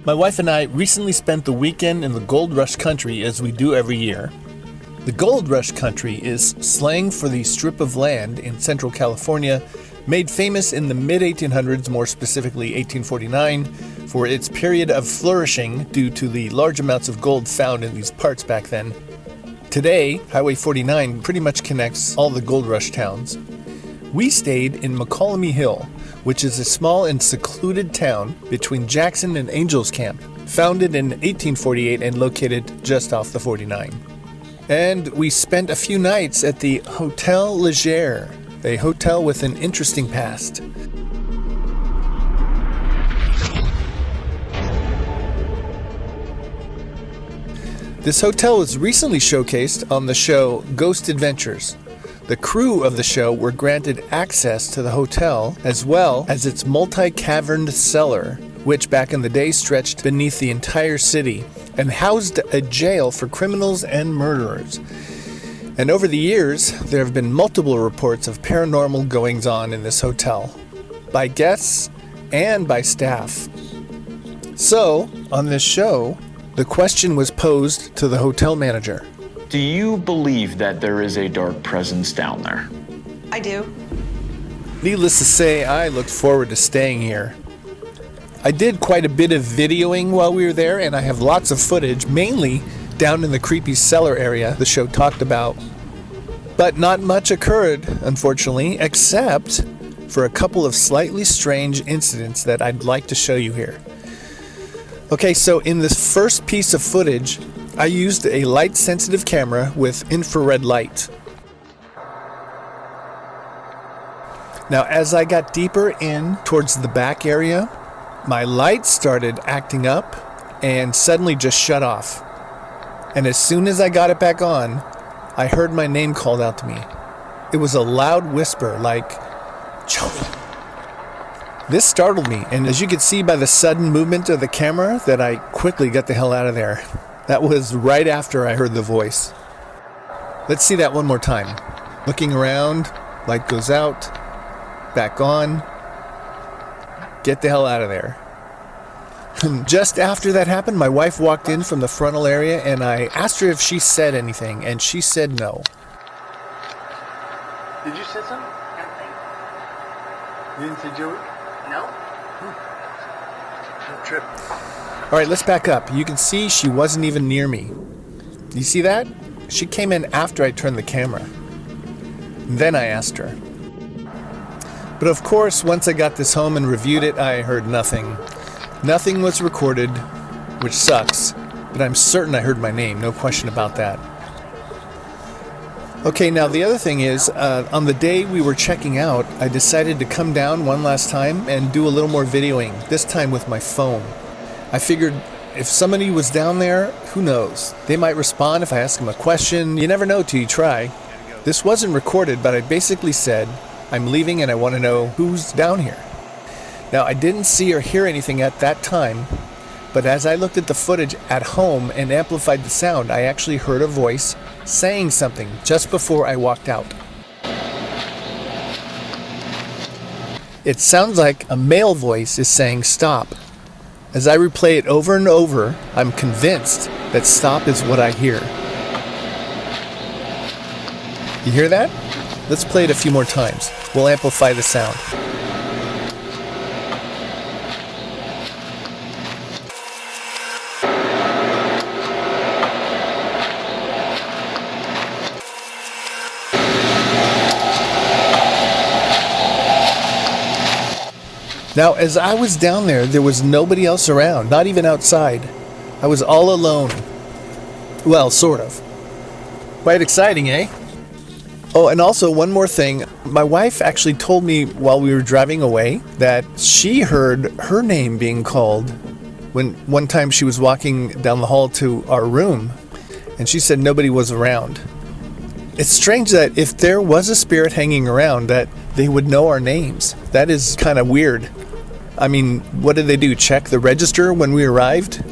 My wife and I recently spent the weekend in the Gold Rush Country as we do every year. The Gold Rush Country is slang for the strip of land in Central California made famous in the mid-1800s, more specifically 1849, for its period of flourishing due to the large amounts of gold found in these parts back then. Today, Highway 49 pretty much connects all the Gold Rush towns. We stayed in Mokolumne Hill, which is a small and secluded town between Jackson and Angels Camp, founded in 1848 and located just off the 49. And we spent a few nights at the Hotel Leger, a hotel with an interesting past. This hotel was recently showcased on the show Ghost Adventures. The crew of the show were granted access to the hotel as well as its multi-caverned cellar, which back in the day stretched beneath the entire city and housed a jail for criminals and murderers. And over the years, there have been multiple reports of paranormal goings-on in this hotel, by guests and by staff. So, on this show, the question was posed to the hotel manager. Do you believe that there is a dark presence down there? I do. Needless to say, I looked forward to staying here. I did quite a bit of videoing while we were there, and I have lots of footage, mainly down in the creepy cellar area the show talked about. But not much occurred, unfortunately, except for a couple of slightly strange incidents that I'd like to show you here. Okay, so in this first piece of footage, I used a light-sensitive camera with infrared light. Now, as I got deeper in towards the back area, my light started acting up and suddenly just shut off. And as soon as I got it back on, I heard my name called out to me. It was a loud whisper like, "Joey." This startled me, and as you could see by the sudden movement of the camera, that I quickly got the hell out of there. That was right after I heard the voice. Let's see that one more time. Looking around, light goes out, back on. Get the hell out of there. Just after that happened, my wife walked in from the frontal area, and I asked her if she said anything, and she said no. Did you say something? Nothing. You didn't say Joey? No. No trip. All right, let's back up. You can see she wasn't even near me. You see that? She came in after I turned the camera. Then I asked her. But of course, once I got this home and reviewed it, I heard nothing. Nothing was recorded, which sucks, but I'm certain I heard my name, no question about that. Okay, now the other thing is, on the day we were checking out, I decided to come down one last time and do a little more videoing, this time with my phone. I figured if somebody was down there, who knows? They might respond if I ask them a question. You never know till you try. This wasn't recorded, but I basically said, I'm leaving and I want to know who's down here. Now, I didn't see or hear anything at that time, but as I looked at the footage at home and amplified the sound, I actually heard a voice saying something just before I walked out. It sounds like a male voice is saying stop. As I replay it over and over, I'm convinced that stop is what I hear. You hear that? Let's play it a few more times. We'll amplify the sound. Now, as I was down there was nobody else around, not even outside. I was all alone. Well, sort of. Quite exciting, eh? Oh, and also one more thing. My wife actually told me while we were driving away that she heard her name being called when one time she was walking down the hall to our room, and she said nobody was around. It's strange that if there was a spirit hanging around, that they would know our names. That is kind of weird. I mean, what did they do? Check the register when we arrived?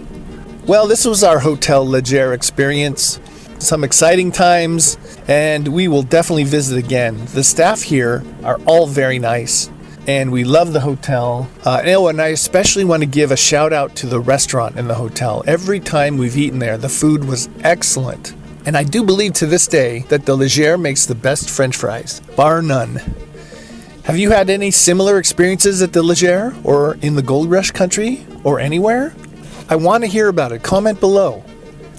Well, this was our Hotel Leger experience. Some exciting times, and we will definitely visit again. The staff here are all very nice. and we love the hotel. And I especially want to give a shout out to the restaurant in the hotel. Every time we've eaten there, the food was excellent. And I do believe to this day that the Leger makes the best French fries, bar none. Have you had any similar experiences at the Leger or in the Gold Rush country or anywhere? I want to hear about it. Comment below.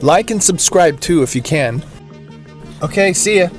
Like and subscribe too if you can. Okay, see ya.